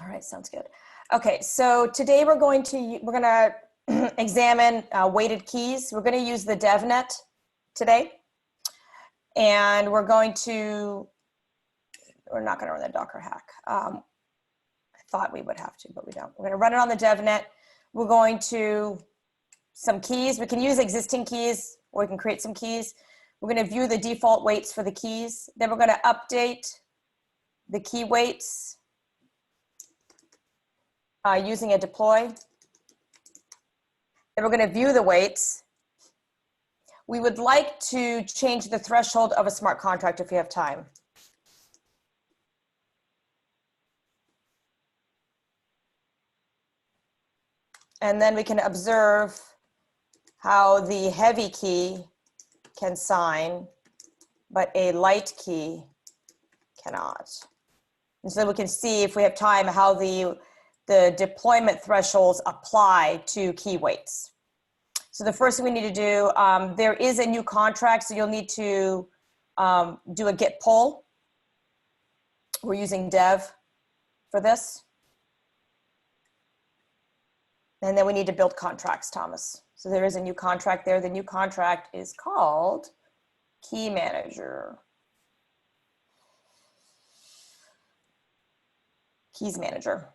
All right, sounds good. Okay, so today we're going to examine weighted keys. We're going to use the DevNet today, and we're not going to run the Docker hack. I thought we would have to, but we don't. We're going to run it on the DevNet. We're going to some keys. We can use existing keys, or we can create some keys. We're going to view the default weights for the keys. Then we're going to update the key weights using a deploy. Then we're going to view the weights. We would like to change the threshold of a smart contract if we have time. And then we can observe how the heavy key can sign, but a light key cannot. And so we can see, if we have time, how the deployment thresholds apply to key weights. So the first thing we need to do, there is a new contract, so you'll need to do a git pull. We're using dev for this. And then we need to build contracts, Thomas. So there is a new contract there. The new contract is called Key Manager. Keys Manager.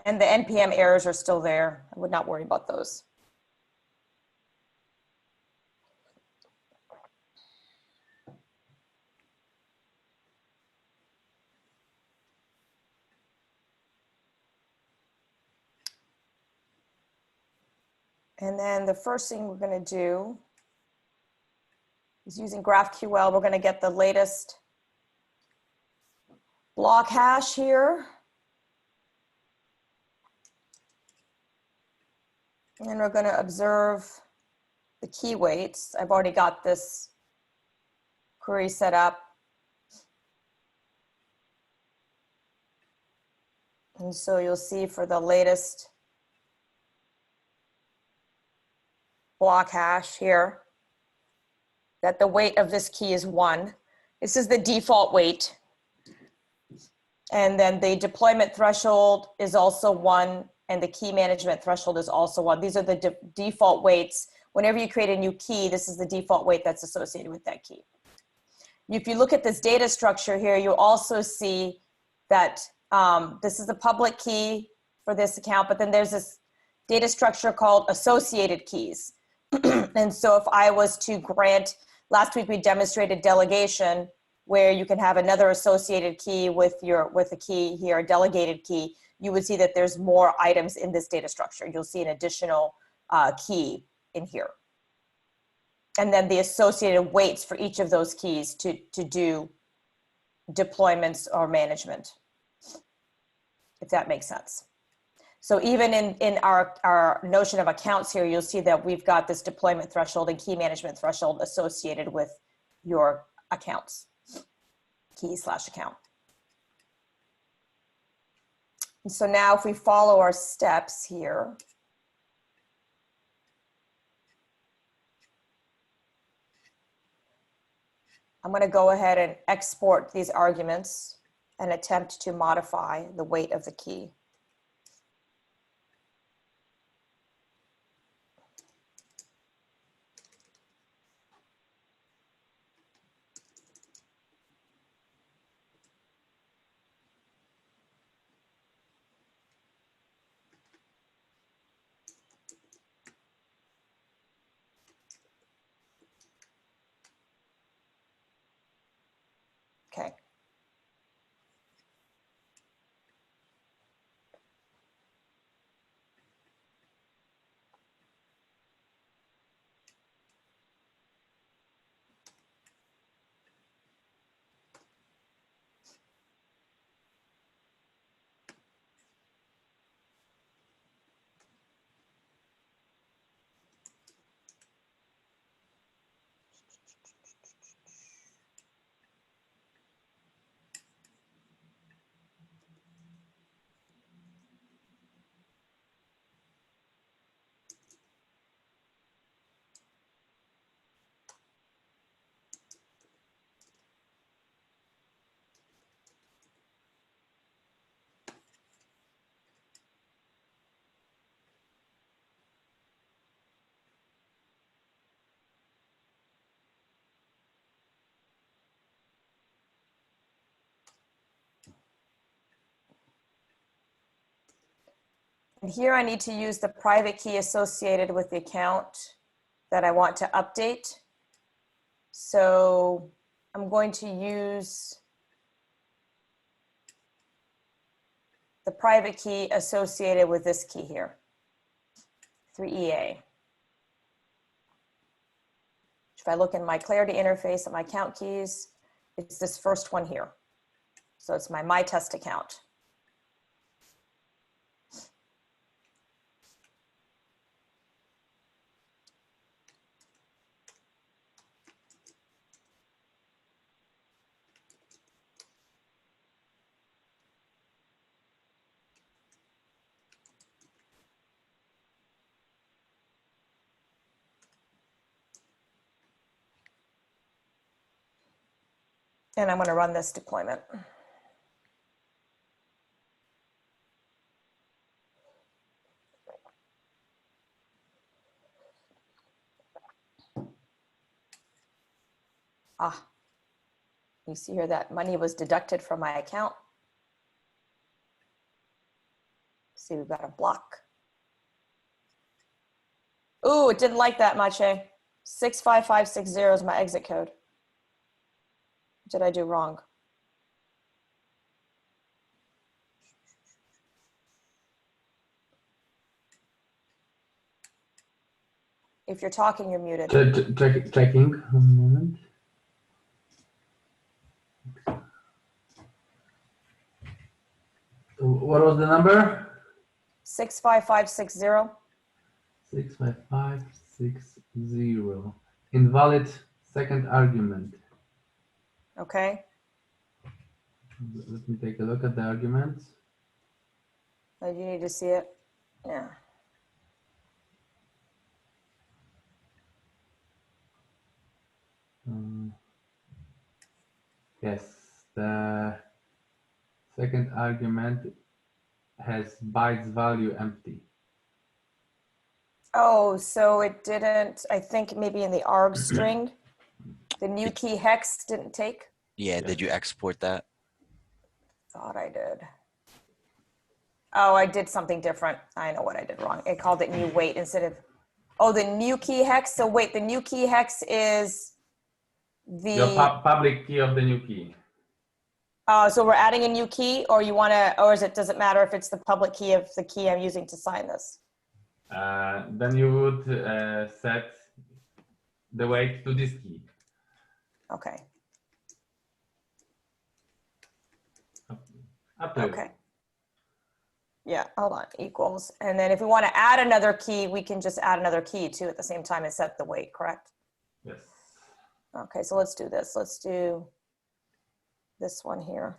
And the NPM errors are still there. I would not worry about those. And then the first thing we're going to do is, using GraphQL, we're going to get the latest block hash here. And then we're going to observe the key weights. I've already got this query set up. And so you'll see for the latest block hash here that the weight of this key is 1. This is the default weight. And then the deployment threshold is also 1, and the key management threshold is also 1. These are the default weights. Whenever you create a new key, this is the default weight that's associated with that key. If you look at this data structure here, you also see that this is the public key for this account, but then there's this data structure called associated keys. And so if I was to grant, last week we demonstrated delegation, where you can have another associated key with a key here, a delegated key. You would see that there's more items in this data structure. You'll see an additional key in here. And then the associated weights for each of those keys to do deployments or management, if that makes sense. So even in our notion of accounts here, you'll see that we've got this deployment threshold and key management threshold associated with your accounts, key/account. And so now if we follow our steps here, I'm going to go ahead and export these arguments and attempt to modify the weight of the key. Okay. And here I need to use the private key associated with the account that I want to update. So I'm going to use the private key associated with this key here, 3EA. If I look in my Clarity interface at my account keys, it's this first one here. So it's my test account. And I'm going to run this deployment. Ah, you see here that money was deducted from my account. See, we've got a block. Ooh, it didn't like that much, eh? 65560 is my exit code. What did I do wrong? If you're talking, you're muted. Checking. 1 moment. What was the number? 65560. 65560. Invalid second argument. Okay. Let me take a look at the arguments. Oh, you need to see it. Yeah. Yes, the second argument has bytes value empty. Oh, so it didn't, I think maybe in the arg string, the new key hex didn't take? Yeah, did you export that? Thought I did. Oh, I did something different. I know what I did wrong. I called it new wait instead of, oh, the new key hex. So wait, the new key hex is the... Your public key of the new key. So we're adding a new key, or you want to, or does it matter if it's the public key of the key I'm using to sign this? Then you would set the weight to this key. Okay. Up to you. Okay. Yeah, hold on, equals. And then if we want to add another key, we can just add another key too at the same time and set the weight, correct? Yes. Okay, so let's do this. Let's do this one here.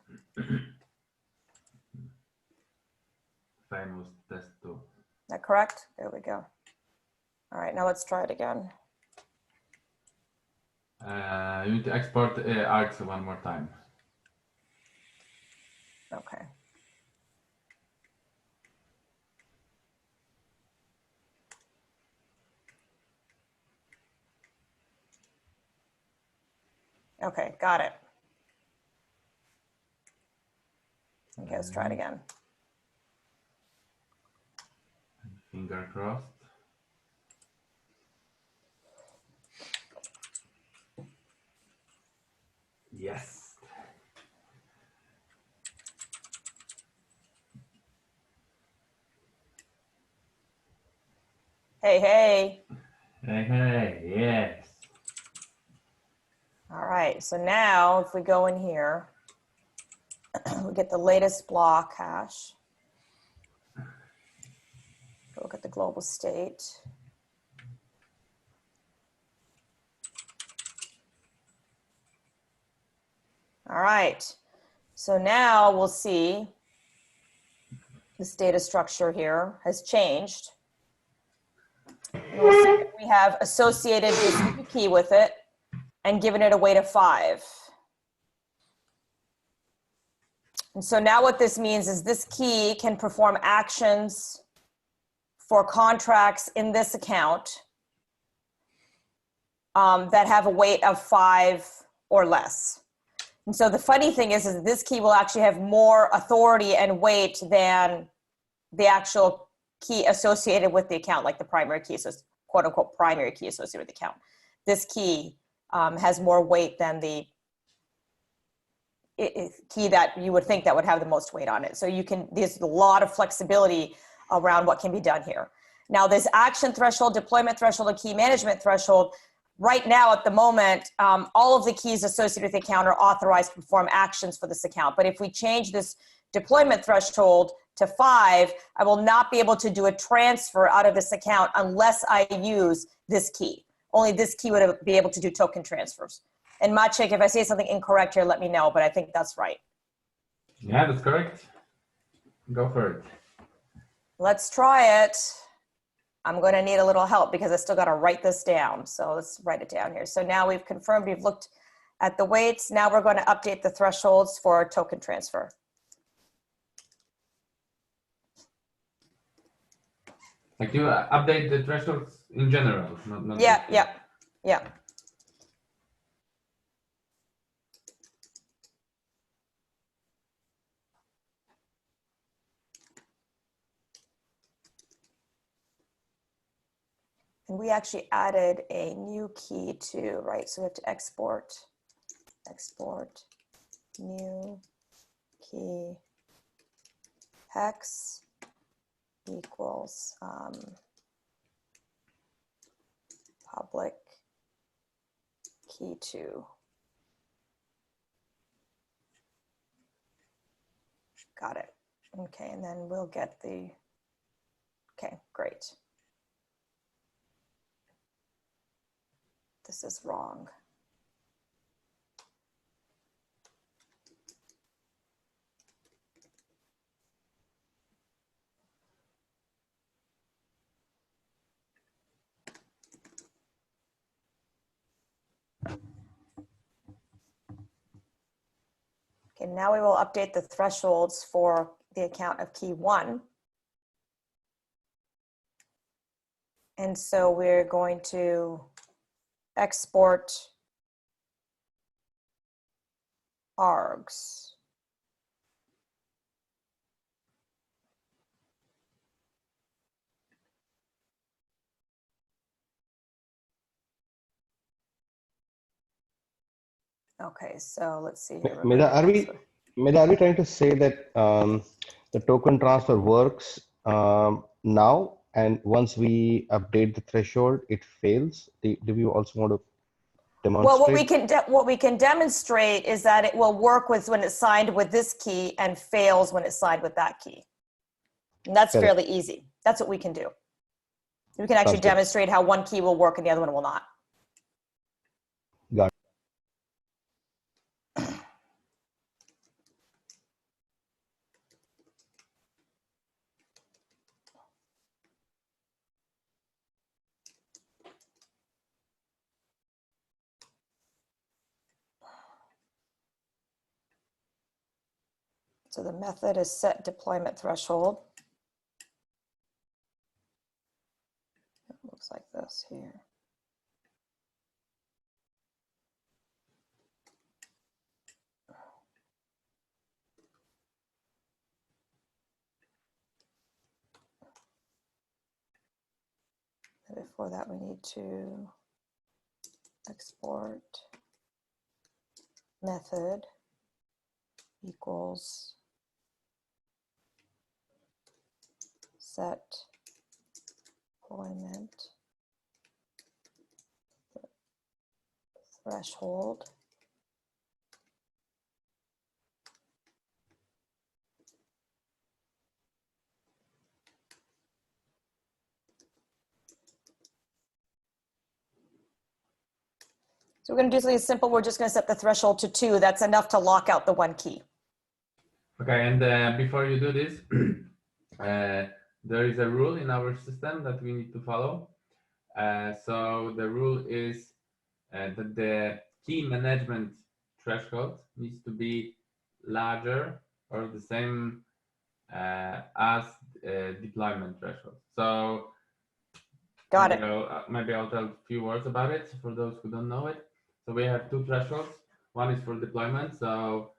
Famous test 2. Is that correct? There we go. All right, now let's try it again. You need to export args one more time. Okay. Okay, got it. Okay, let's try it again. Finger crossed. Yes. Hey, hey. Hey, hey, yes. All right, so now if we go in here, we get the latest block hash. Look at the global state. All right, so now we'll see this data structure here has changed. And we'll see that we have associated this new key with it and given it a weight of 5. And so now what this means is this key can perform actions for contracts in this account that have a weight of 5 or less. And so the funny thing is this key will actually have more authority and weight than the actual key associated with the account, like the primary key, so quote unquote primary key associated with the account. This key has more weight than the key that you would think that would have the most weight on it. So you can, there's a lot of flexibility around what can be done here. Now this action threshold, deployment threshold, and key management threshold, right now at the moment, all of the keys associated with the account are authorized to perform actions for this account. But if we change this deployment threshold to 5, I will not be able to do a transfer out of this account unless I use this key. Only this key would be able to do token transfers. And Maciek, if I say something incorrect here, let me know, but I think that's right. Yeah, that's correct. Go for it. Let's try it. I'm going to need a little help because I still got to write this down. So let's write it down here. So now we've confirmed, we've looked at the weights. Now we're going to update the thresholds for token transfer. Like you update the thresholds in general, not Yeah, just, yeah, yeah. And we actually added a new key too, right? So we have to export new key hex equals public key 2. Got it. Okay, and then we'll get the, okay, great. This is wrong. Okay, now we will update the thresholds for the account of key 1. And so we're going to export args. Okay, so let's see here. Meda, are we trying to say that the token transfer works now, and once we update the threshold, it fails? Do you also want to demonstrate? Well, what we can demonstrate is that it will work with when it's signed with this key and fails when it's signed with that key. And that's fairly easy. That's what we can do. We can actually demonstrate how one key will work and the other one will not. Got it. So the method is set deployment threshold. It looks like this here. And before that, we need to export method equals set deployment threshold. So we're going to do something simple. We're just going to set the threshold to 2. That's enough to lock out the one key. Okay, and before you do this, there is a rule in our system that we need to follow. So the rule is that the key management threshold needs to be larger or the same as deployment threshold. So Got it. maybe I'll tell a few words about it for those who don't know it. So we have 2 thresholds. One is for deployment. So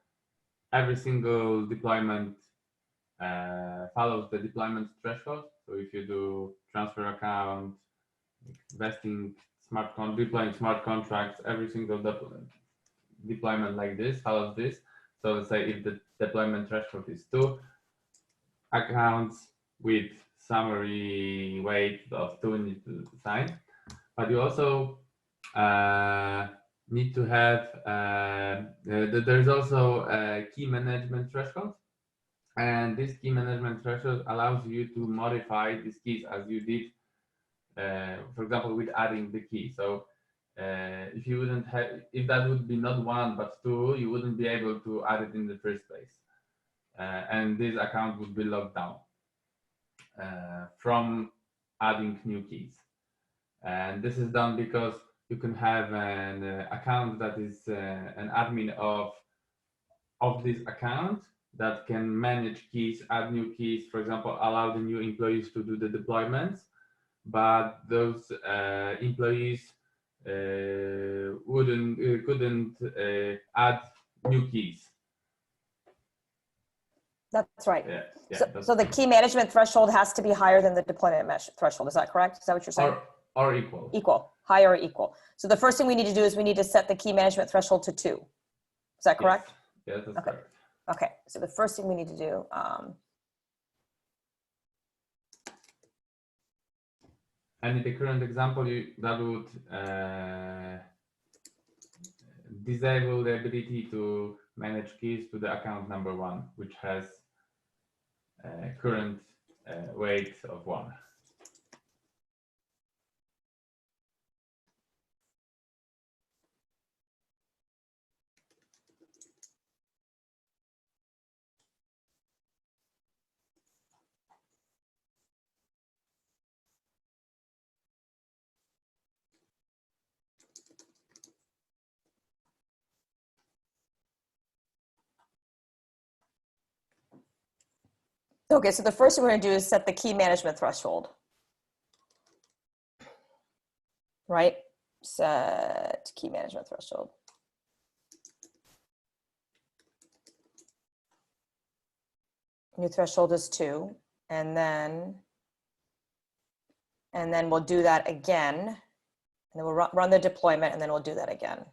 every single deployment follows the deployment threshold. So if you do transfer account, vesting deploying smart contracts, every single deployment like this follows this. So let's say if the deployment threshold is 2, accounts with summary weight of 2 need to sign. But you also need to have, there's also a key management threshold. And this key management threshold allows you to modify these keys as you did, for example, with adding the key. So if you wouldn't have, if that would be not 1 but 2, you wouldn't be able to add it in the first place, and this account would be locked down from adding new keys. And this is done because you can have an account that is an admin of this account that can manage keys, add new keys, for example, allow the new employees to do the deployments, but those employees couldn't add new keys. That's right. Yeah, so the key management threshold has to be higher than the deployment threshold. Is that correct? Is that what you're saying? Or equal. Equal, higher or equal. So the first thing we need to do is we need to set the key management threshold to 2. Is that correct? Yes, that's okay. correct. Okay, so the first thing we need to do, and in the current example, that would disable the ability to manage keys to the account number 1, which has current weight of 1. okay, so the first thing we're gonna do is set the key management threshold. Right? Set key management threshold. New threshold is 2, and then we'll do that again, and then we'll run the deployment, and then we'll do that again.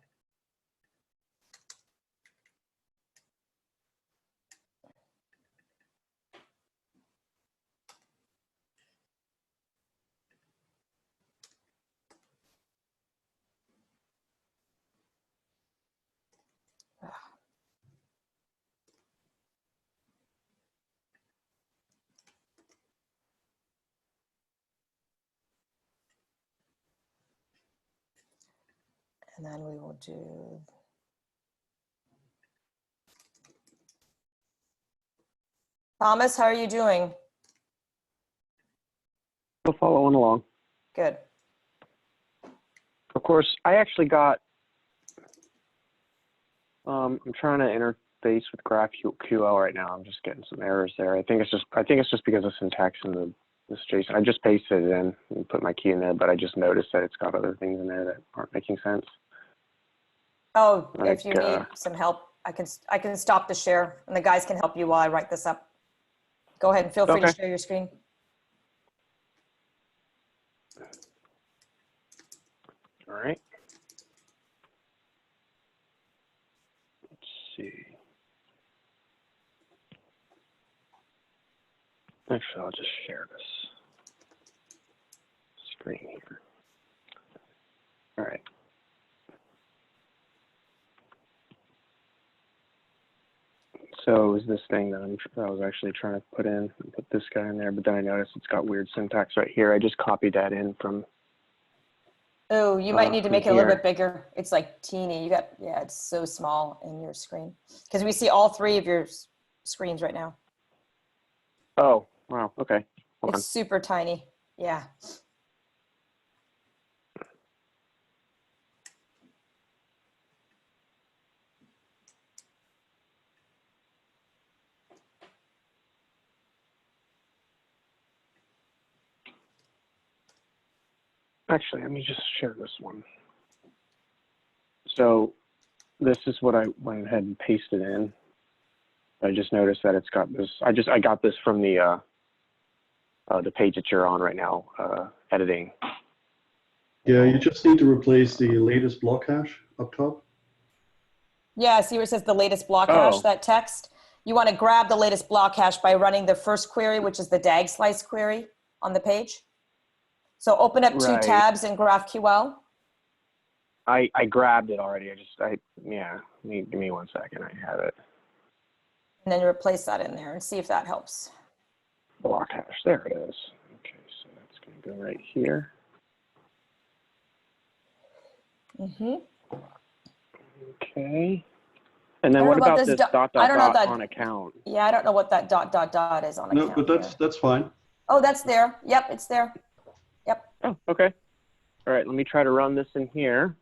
And then we will do, Thomas, how are you doing? Still following along. Good. Of course, I actually got, I'm trying to interface with GraphQL right now. I'm just getting some errors there. I think it's just because of syntax in this JSON. I just pasted it in and put my key in there, but I just noticed that it's got other things in there that aren't making sense. Oh, Like, if you need some help, I can stop the share, and the guys can help you while I write this up. Go ahead and feel free to share your screen. All right. Let's see. Actually, I'll just share this screen here. All right. So is this thing that I was actually trying to put this guy in there, but then I noticed it's got weird syntax right here. I just copied that in from. Oh, you might need to make it a little bit bigger. It's like teeny. Yeah, it's so small in your screen because we see all 3 of your screens right now. Oh, wow. Okay. Hold on. It's super tiny. Yeah. Actually, let me just share this one. So this is what I went ahead and pasted in. I just noticed that it's got this. I got this from the page that you're on right now, editing. Yeah, you just need to replace the latest block hash up top. Yeah, see where it says the latest block hash, Oh. that text? You want to grab the latest block hash by running the first query, which is the DAG slice query on the page. So open up two Right. tabs in GraphQL. I grabbed it already. Yeah. Give me 1 second. I have it. And then you replace that in there and see if that helps. Block hash. There it is. Okay, so that's going to go right here. Mm-hmm. Okay. And then I don't what know about about this this dot I don't know dot that- on account? Yeah, I don't know what that dot dot dot is on No, account but here. that's fine. Oh, that's there. Yep, it's there. Yep. Oh, okay. All right, let me try to run this in here.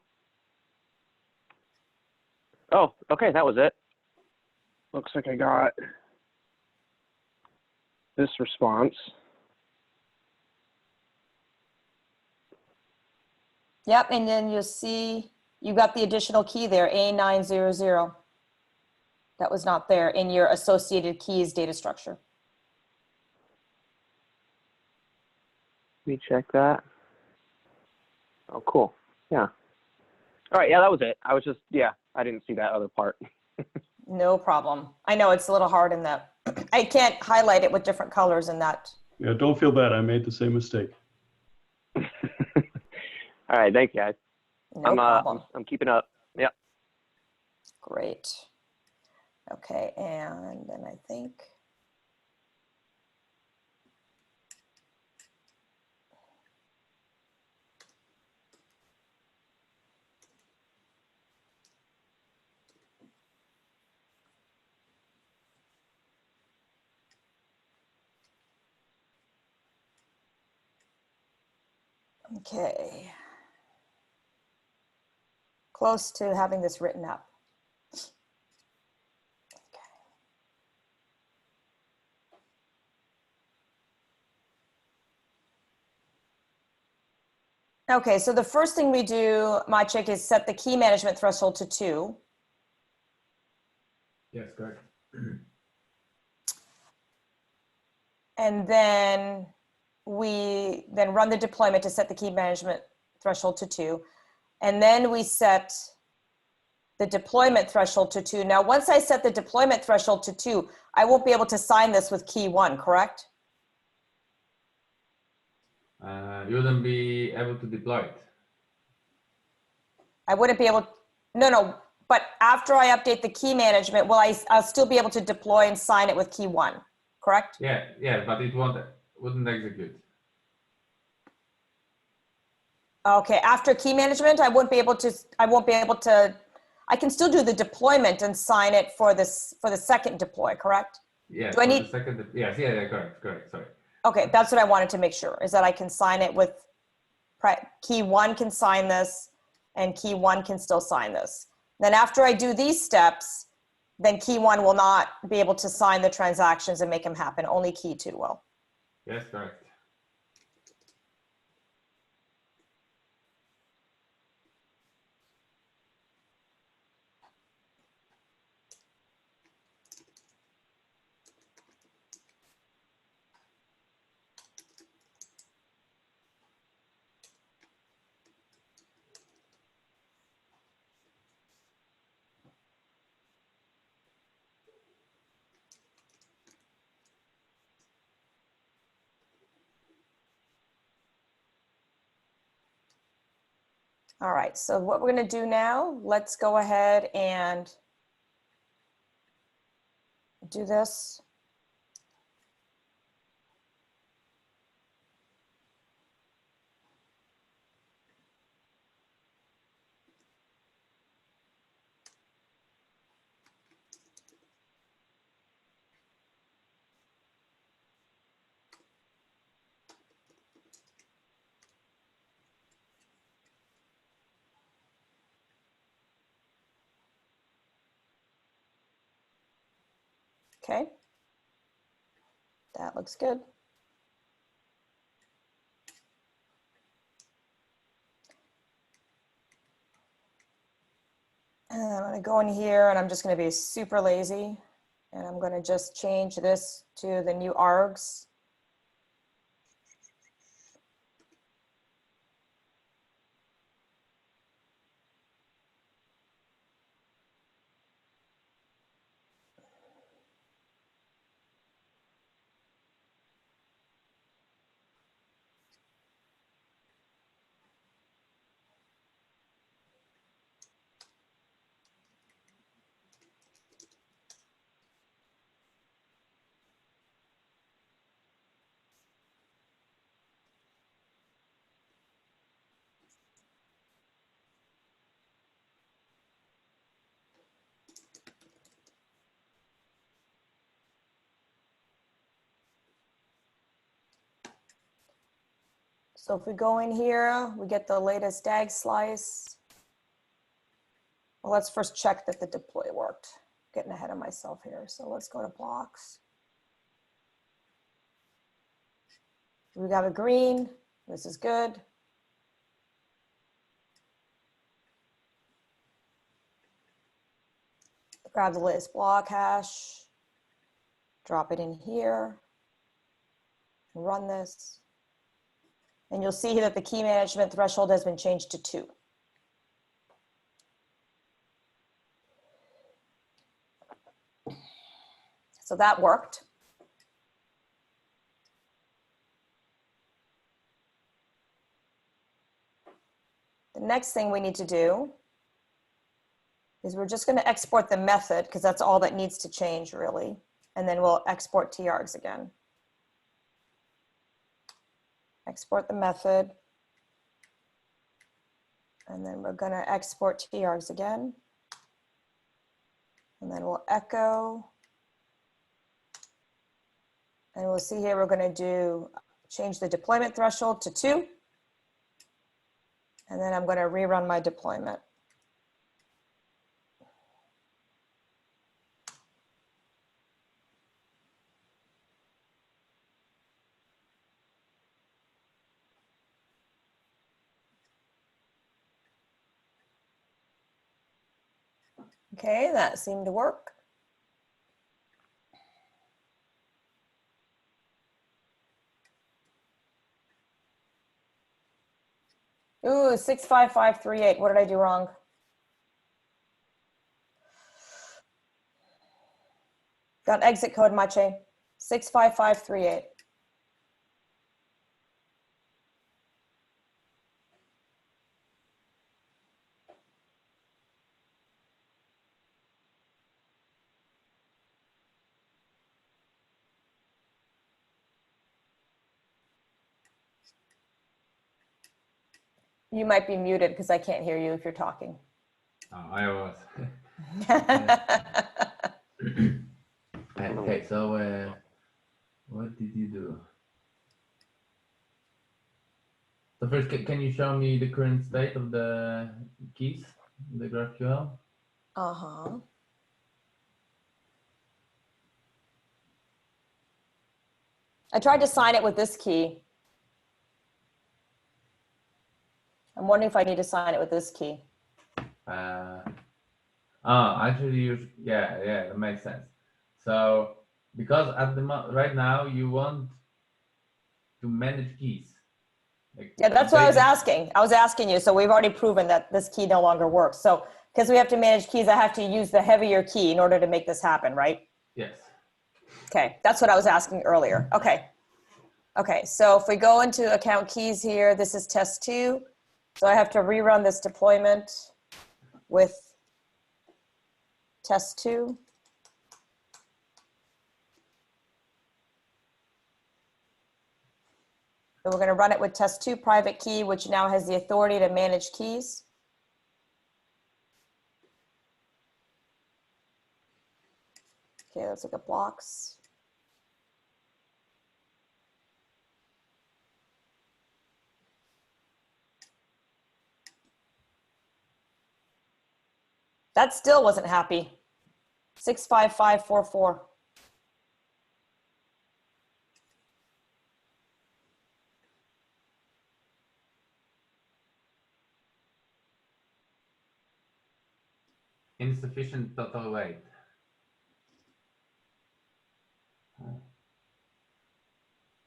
Oh, okay, that was it. Looks like I got this response. Yep, and then you'll see you got the additional key there, A900. That was not there in your associated keys data structure. Let me check that. Oh, cool. Yeah. All right, yeah, that was it. I was just, yeah, I didn't see that other part. No problem. I know it's a little hard in that. I can't highlight it with different colors in that. Yeah, don't feel bad. I made the same mistake. All right, thank you, guys. No problem. I'm keeping up. Yeah. Great. Okay, and then I think. Okay. Close to having this written up. Okay, so the first thing we do, Maciek, is set the key management threshold to 2. Yes, correct. And then we then run the deployment to set the key management threshold to 2. And then we set the deployment threshold to 2. Now, once I set the deployment threshold to 2, I won't be able to sign this with key 1, correct? You wouldn't be able to deploy it. I wouldn't be able, no, but after I update the key management, I'll still be able to deploy and sign it with key 1, correct? Yeah, but it wouldn't execute. Okay, after key management, I won't be able to, I can still do the deployment and sign it for the second deploy, correct? Yeah, Do I need, the second, yes, yeah, correct, sorry. okay, that's what I wanted to make sure, is that I can sign it with, key 1 can sign this, and key 1 can still sign this. Then after I do these steps, then key 1 will not be able to sign the transactions and make them happen, only key 2 will. Yes, correct. All right, so what we're going to do now, let's go ahead and do this. Okay, that looks good. And I'm going to go in here and I'm just going to be super lazy. And I'm going to just change this to the new args. So if we go in here, we get the latest DAG slice. Well, let's first check that the deploy worked. Getting ahead of myself here. So let's go to blocks. We got a green. This is good. Grab the latest block hash, drop it in here, run this. And you'll see that the key management threshold has been changed to 2. So that worked. The next thing we need to do is we're just going to export the method because that's all that needs to change really. And then we'll export TARGs again. Export the method. And then we're going to export TARGs again. And then we'll echo. And we'll see here we're going to change the deployment threshold to 2. And then I'm going to rerun my deployment. Okay, that seemed to work. Ooh, 65538. What did I do wrong? Got exit code, Mache. 65538. You might be muted because I can't hear you if you're talking. Oh, I was. Okay, so what did you do? So first, can you show me the current state of the keys, the GraphQL? Uh-huh. I tried to sign it with this key. I'm wondering if I need to sign it with this key. Actually, yeah, that makes sense. So because at the right now you want to manage keys. Like, Yeah, that's what I was asking. I was asking you. So we've already proven that this key no longer works. So because we have to manage keys, I have to use the heavier key in order to make this happen, right? Yes. Okay, that's what I was asking earlier. Okay. Okay, so if we go into account keys here, this is test 2. So I have to rerun this deployment with test 2. So we're going to run it with test 2 private key, which now has the authority to manage keys. Okay, let's look at blocks. That still wasn't happy. 65544. Insufficient total weight.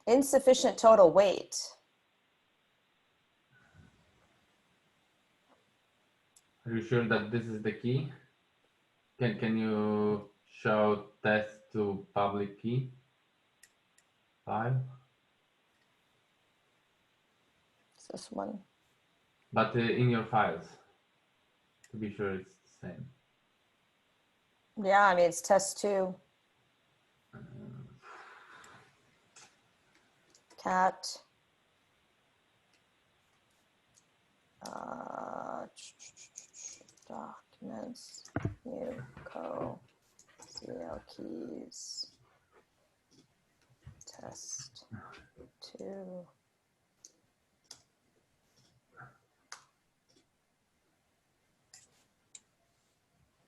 Insufficient total weight. Are you sure that this is the key? Can you show test to public key file? It's this one. But in your files, to be sure it's the same. Yeah, I mean, it's test2. Cat. Documents, new CL keys, test 2.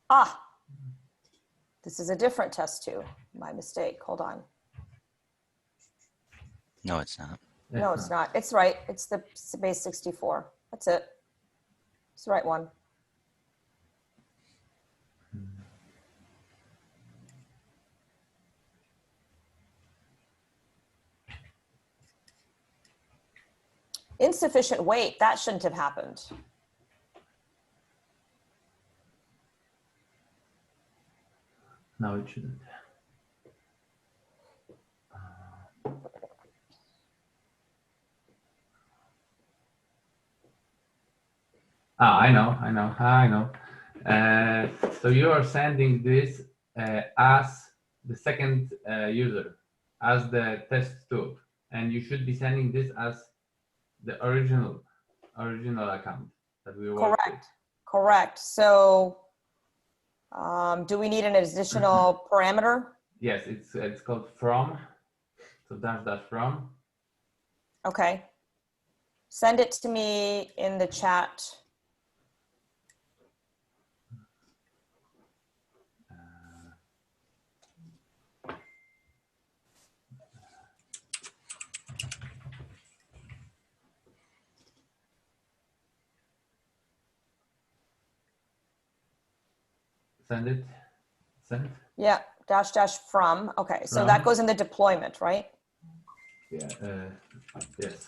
Ah, this is a different test2. My mistake. Hold on. No, it's not. No, it's not. It's right. It's the base 64. That's it. It's the right one. Insufficient weight. That shouldn't have happened. No, it shouldn't. I know. So you are sending this as the second user, as the test tool, and you should be sending this as the original account that we worked with. Correct. So do we need an additional parameter? Yes, it's called from. So dash from. Okay. Send it to me in the chat. Send it. Send. Yeah, dash from. Okay, so From. that goes in the deployment, right? Yeah. Yes.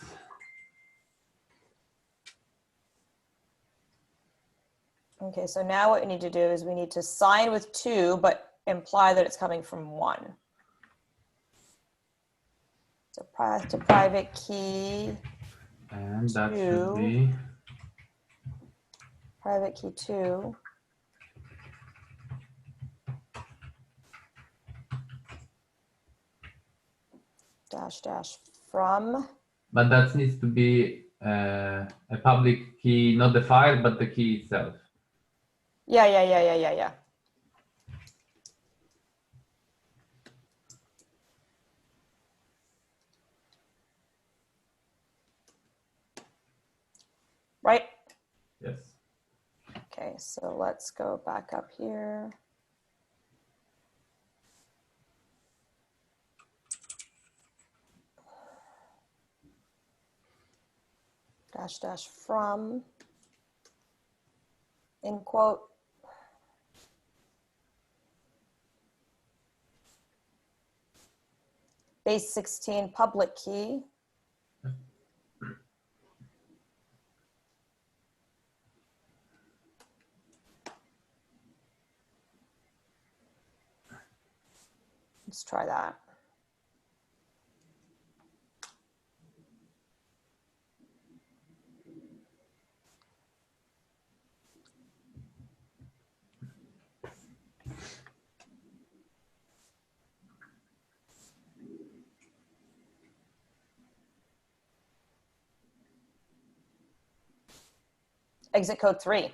Okay, so now what we need to do is we need to sign with 2, but imply that it's coming from 1. So to private key. And that 2, should be private key 2. Dash from. But that needs to be a public key, not the file, but the key itself. Yeah. Right? Yes. Okay, so let's go back up here. Dash from, in quote. Base 16 public key. Let's try that. Exit code 3.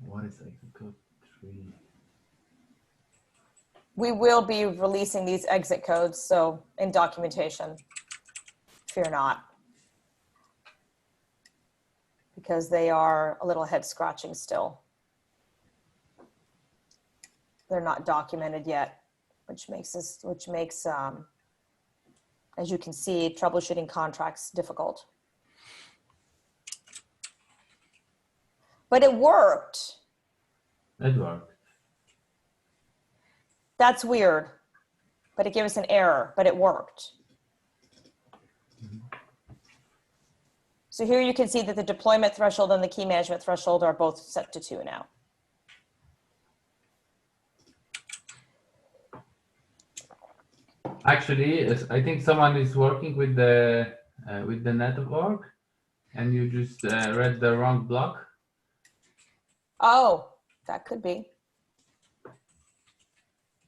What is exit code 3? We will be releasing these exit codes, so in documentation, fear not, because they are a little head scratching still. They're not documented yet, which makes, as you can see, troubleshooting contracts difficult. But it worked. It worked. That's weird. But it gave us an error, but it worked. So here you can see that the deployment threshold and the key management threshold are both set to 2 now. Actually, I think someone is working with the network, and you just read the wrong block. Oh, that could be.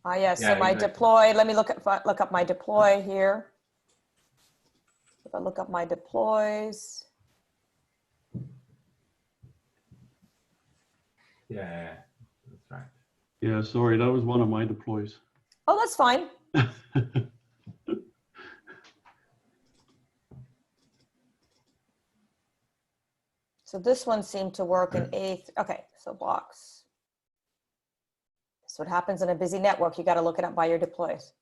Ah, yes. Yeah, So my exactly. deploy. Let me look up my deploy here. If I look up my deploys. Yeah, that's right. Yeah, sorry, that was one of my deploys. Oh, that's fine. So this one seemed to work in A. Okay, so blocks. That's what happens in a busy network. You got to look it up by your deploys.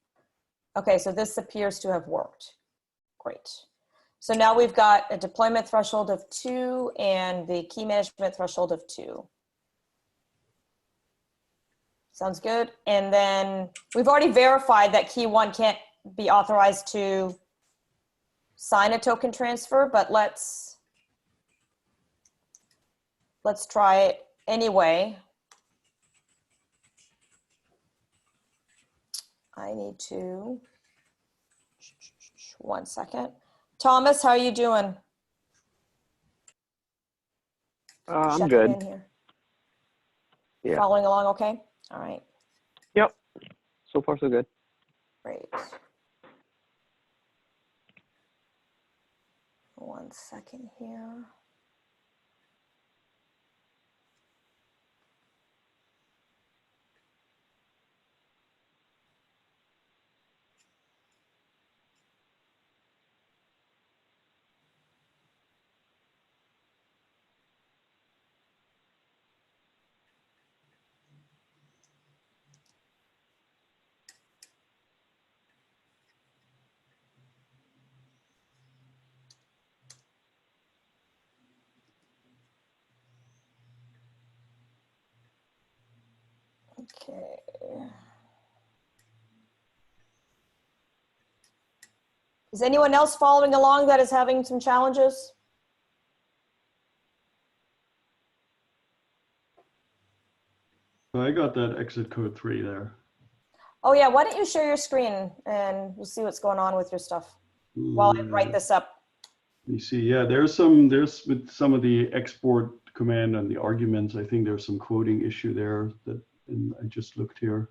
Okay, so this appears to have worked. Great. So now we've got a deployment threshold of 2 and the key management threshold of 2. Sounds good. And then we've already verified that key 1 can't be authorized to sign a token transfer, but let's try it anyway. I need to, 1 second. Thomas, how are you doing? I'm Checking good. in here. Yeah. Following along okay? All right. Yep. So far, so good. Great. 1 second here. Okay. Is anyone else following along that is having some challenges? I got that exit code 3 there. Oh yeah, why don't you share your screen and we'll see what's going on with your stuff while I write this up. You see, yeah, there's with some of the export command and the arguments, I think there's some quoting issue there that, and I just looked here.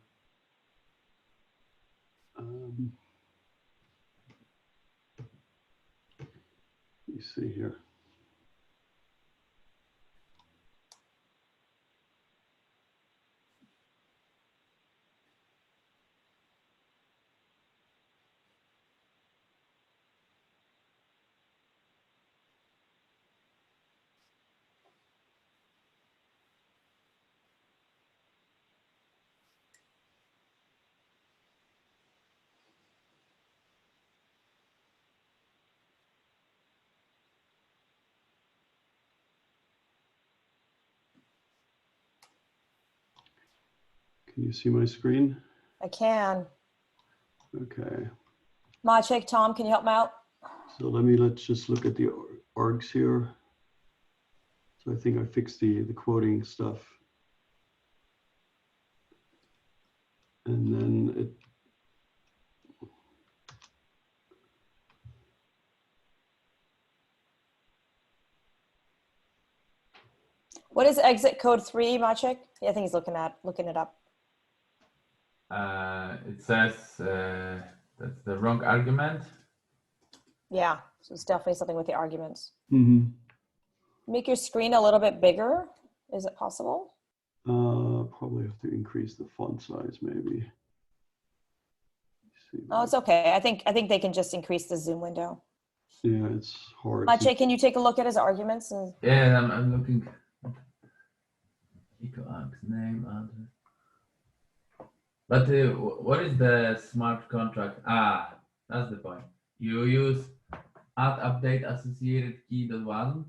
You see here. Can you see my screen? I can. Okay. Maciek, Tom, can you help me out? So let's just look at the args here. So I think I fixed the quoting stuff. And then it, What is exit code 3, Maciek? Yeah, I think he's looking it up. It says that's the wrong argument. Yeah, so it's definitely something with the arguments. mm-hmm. Make your screen a little bit bigger. Is it possible? Probably have to increase the font size maybe. See Oh, it's okay. I think they can just increase the zoom window. Yeah, it's hard. Maciek, can you take a look at his arguments? And... Yeah, I'm looking. Ecoarg's name, address. But what is the smart contract? Ah, that's the point. You use add update associated key.1,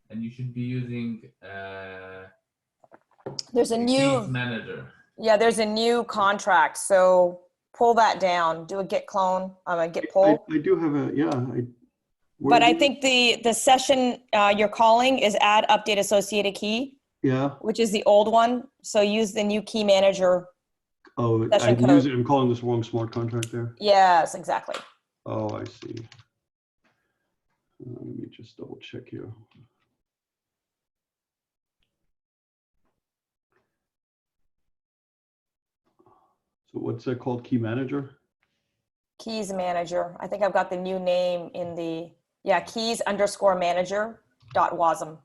and and you should be using There's a the new, keys manager. yeah, there's a new contract. So pull that down, do a git clone, git pull. I do have a, yeah. But I think the session you're calling is add update associated key, Yeah. which is the old one. So use the new key manager Oh, session I'm code. I'm calling this wrong smart contract there. Yes, exactly. Oh, I see. Let me just double check here. So what's that called? Key manager? Keys manager. I think I've got the new name in the, yeah, keys underscore manager dot wasm.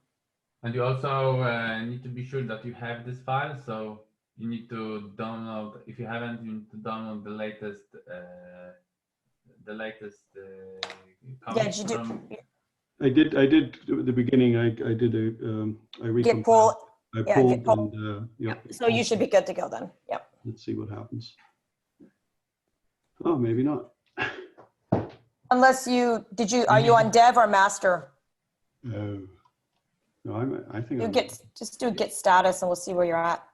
And you also need to be sure that you have this file. So you need to download, if you haven't, you need to download the latest Yeah, did you do from I did at the beginning. I did I git recompiled. pull? I Yeah, pulled git pull. and yep. So you should be good to go then. Yep. Let's see what happens. Oh, maybe not. Unless you, are you on dev or master? No, I think You I'm. just do git status and we'll see where you're at.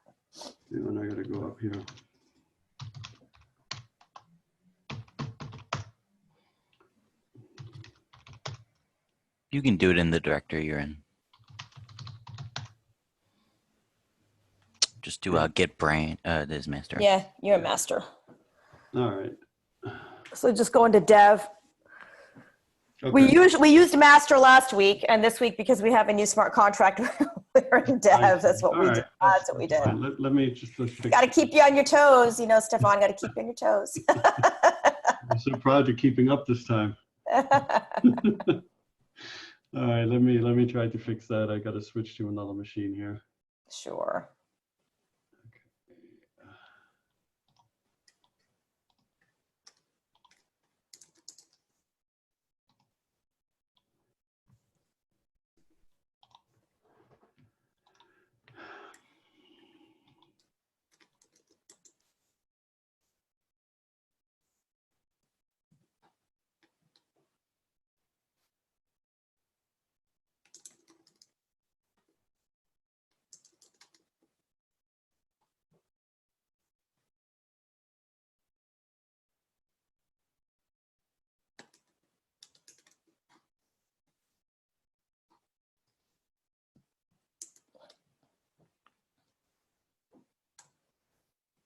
And I gotta go up here. You can do it in the directory you're in. Just do git brain. This master. Yeah, you're a master. All right. So just go into dev. Okay. We used master last week, and this week because we have a new smart contract, we're in dev. That's what we did. That's what we did. Let me just fix. Got to keep you on your toes, you know, Stefan. Got to keep you on your toes. I'm so proud you're keeping up this time. All right, let me try to fix that. I got to switch to another machine here. Sure.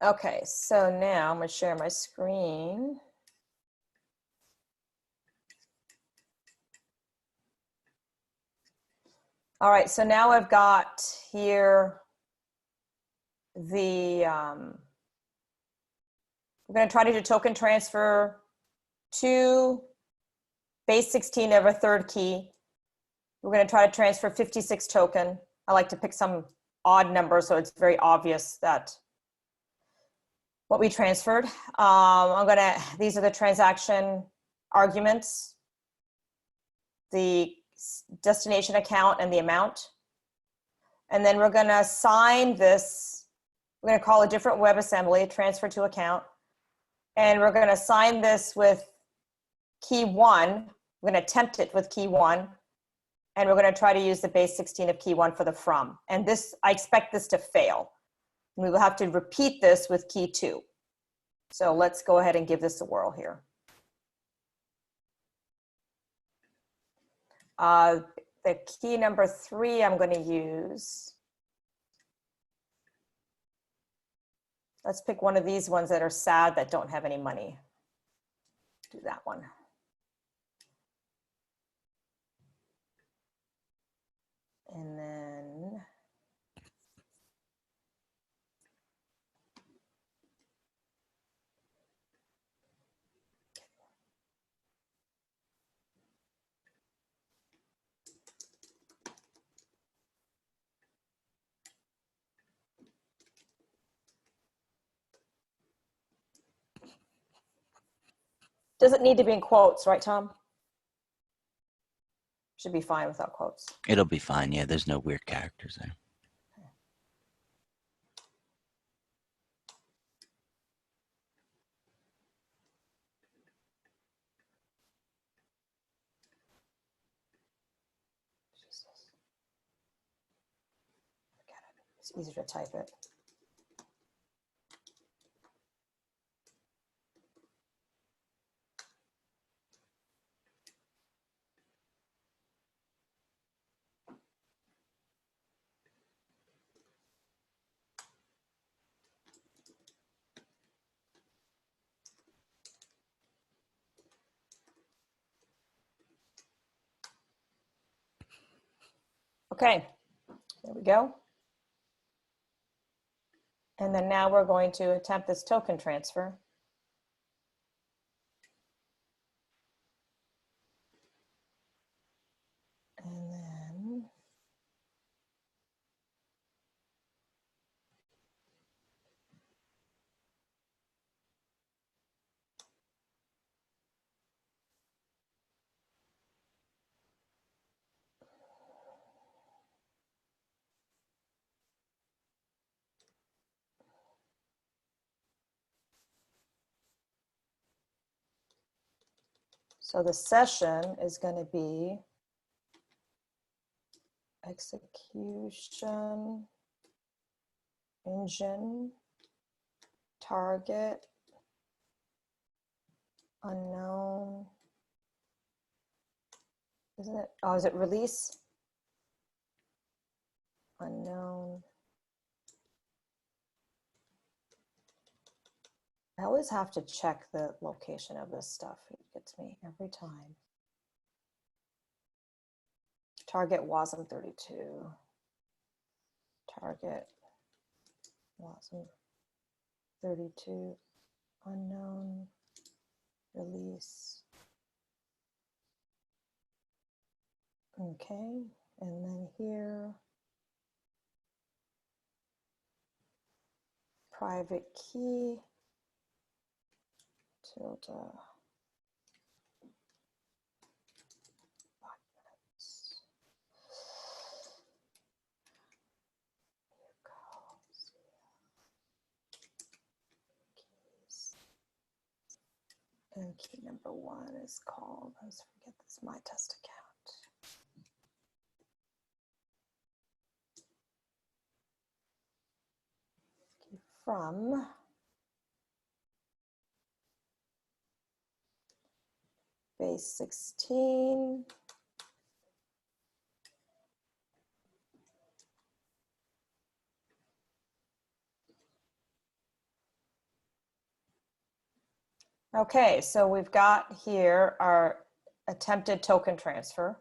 Okay, so now I'm going to share my screen. All right, so now I've got here the, we're going to try to do token transfer to base 16 of a third key. We're going to try to transfer 56 token. I like to pick some odd number so it's very obvious that what we transferred. These are the transaction arguments, the destination account and the amount. And then we're going to assign this, we're going to call a different WebAssembly, transfer to account. And we're going to assign this with key 1. We're going to attempt it with key 1. And we're going to try to use the base 16 of key 1 for the from. And this, I expect this to fail. We will have to repeat this with key 2. So let's go ahead and give this a whirl here. The key number 3 I'm going to use. Let's pick one of these ones that are sad that don't have any money. Do that one. And then doesn't need to be in quotes, right, Tom? Should be fine without quotes. It'll be fine. Yeah, there's no weird characters there. It's easier to type it. Okay, there we go. And then now we're going to attempt this token transfer. And then so the session is going to be execution engine target unknown. Isn't it? Oh, is it release? Unknown. I always have to check the location of this stuff. It gets me every time. Target WASM 32. Target WASM 32. Unknown. Release. Okay, and then here, private key, tilde, documents. Here you go. Keys. And key number 1 is called, let's forget this, my test account. From base 16. Okay, so we've got here our attempted token transfer.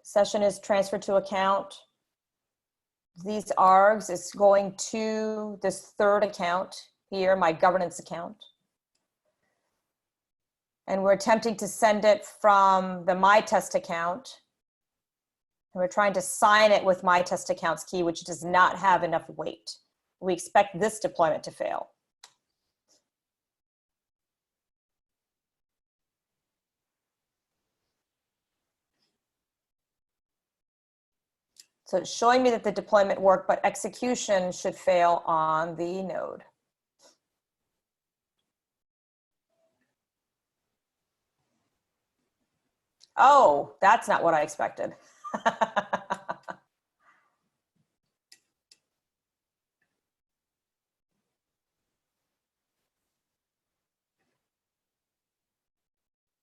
Session is transferred to account. These args is going to this third account here, my governance account. And we're attempting to send it from the my test account. And we're trying to sign it with my test account's key, which does not have enough weight. We expect this deployment to fail. So it's showing me that the deployment worked, but execution should fail on the node. Oh, that's not what I expected.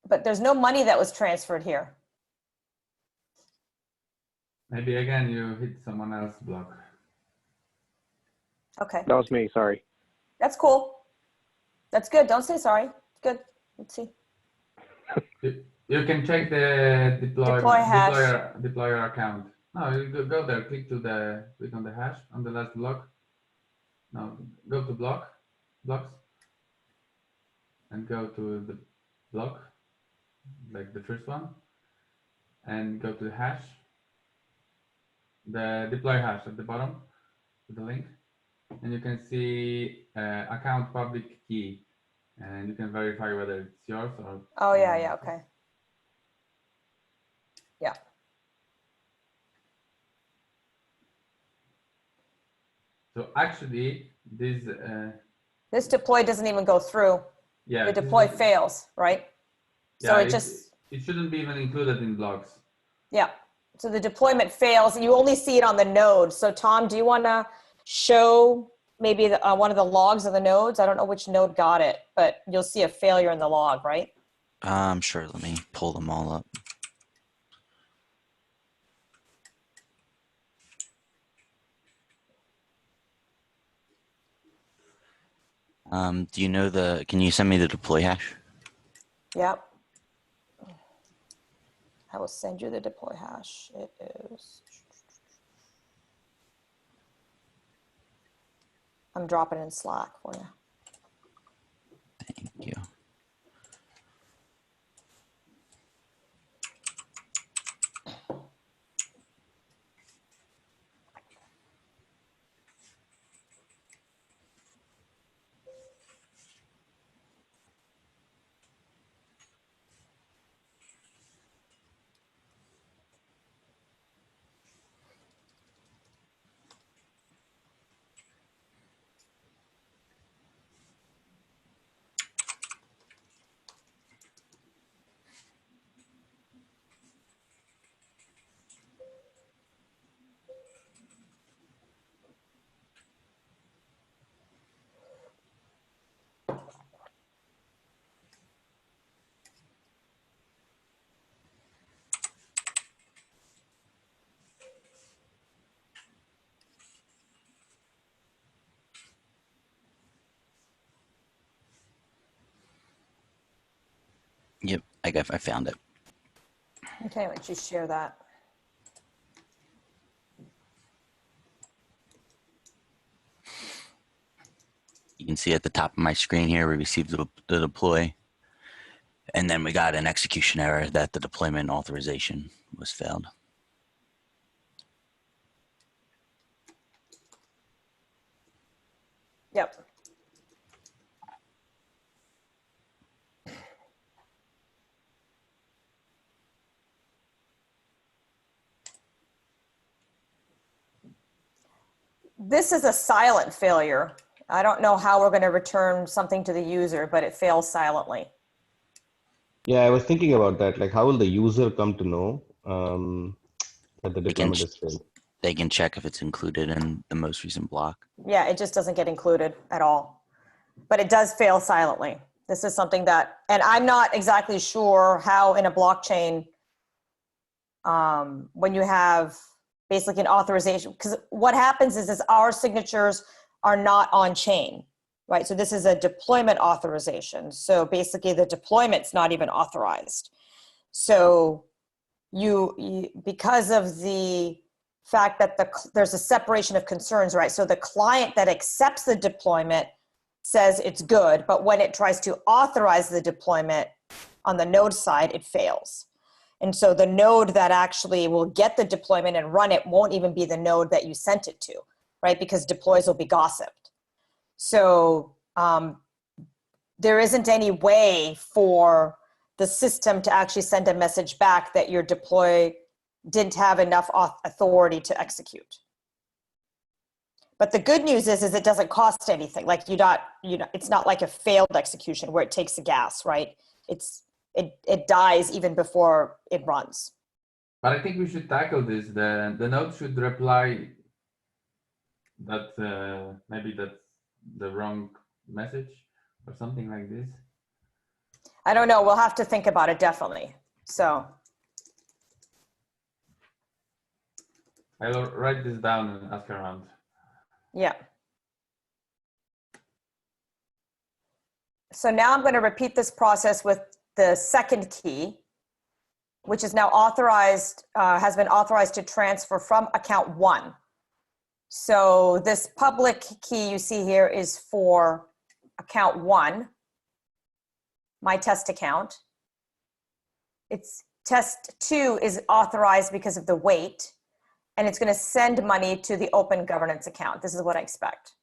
But there's no money that was transferred here. Maybe again you hit someone else's block. Okay. That was me, sorry. That's cool. That's good. Don't say sorry. It's good. Let's see. You can check the deployer account. No, you go there, click on the hash on the last block. No, go to blocks, and go to the block, like the first one, and go to the hash, the deploy hash at the bottom, to the link, and you can see account public key, and you can verify whether it's yours or. Oh yeah, yeah, okay. Yeah. So actually, this deploy doesn't even go through. Yeah, the deploy fails, right? Yeah, So it shouldn't be even included in blocks. Yeah. So the deployment fails and you only see it on the node. So Tom, do you want to show maybe one of the logs of the nodes? I don't know which node got it, but you'll see a failure in the log, right? Sure. Let me pull them all up. Do you know can you send me the deploy hash? Yep. I will send you the deploy hash. It is, I'm dropping it in Slack for you. Thank you. Yep, I found it. Okay, why don't you share that? You can see at the top of my screen here, we received the deploy. And then we got an execution error that the deployment authorization was failed. Yep. This is a silent failure. I don't know how we're going to return something to the user, but it fails silently. Yeah, I was thinking about that. Like, how will the user come to know that the They can, deployment is failed? they can check if it's included in the most recent block. Yeah, it just doesn't get included at all, but it does fail silently. This is something that, and I'm not exactly sure how in a blockchain, when you have basically an authorization, because what happens is our signatures are not on chain, right? So this is a deployment authorization. So basically the deployment's not even authorized. So you because of the fact that there's a separation of concerns, right? So the client that accepts the deployment says it's good, but when it tries to authorize the deployment on the node side, it fails. And so the node that actually will get the deployment and run it won't even be the node that you sent it to, right? Because deploys will be gossiped. So there isn't any way for the system to actually send a message back that your deploy didn't have enough authority to execute. But the good news is it doesn't cost anything. Like it's not like a failed execution where it takes the gas, right? It dies even before it runs. But I think we should tackle this. The node should reply that maybe that's the wrong message or something like this. I don't know. We'll have to think about it, definitely. So I'll write this down and ask around. yeah. So now I'm going to repeat this process with the second key, which is now authorized, has been authorized to transfer from account 1. So this public key you see here is for account 1, my test account. It's test 2 is authorized because of the wait, and it's going to send money to the open governance account. This is what I expect.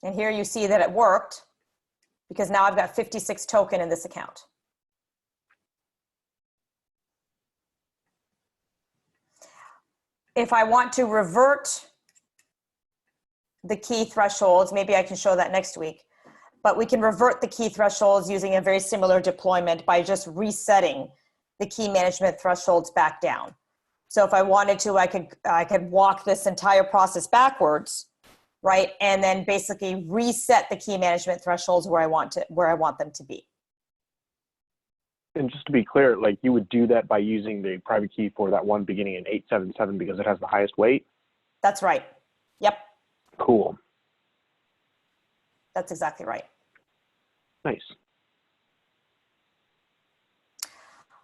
And here you see that it worked because now I've got 56 token in this account. If I want to revert the key thresholds, maybe I can show that next week, but we can revert the key thresholds using a very similar deployment by just resetting the key management thresholds back down. So if I wanted to, I could walk this entire process backwards, right? And then basically reset the key management thresholds where I want them to be. And just to be clear, like you would do that by using the private key for that one beginning in 877 because it has the highest weight? That's right. Yep. Cool. That's exactly right. Nice.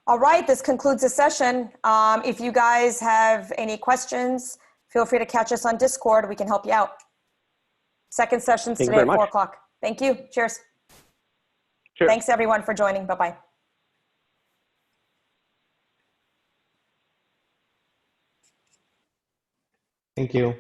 All right, this concludes the session. If you guys have any questions, feel free to catch us on Discord. We can help you out. Second session's Thank you today very at 4 much. o'clock. Thank you. Cheers. Cheers. Thanks everyone for joining. Bye-bye. Thank you.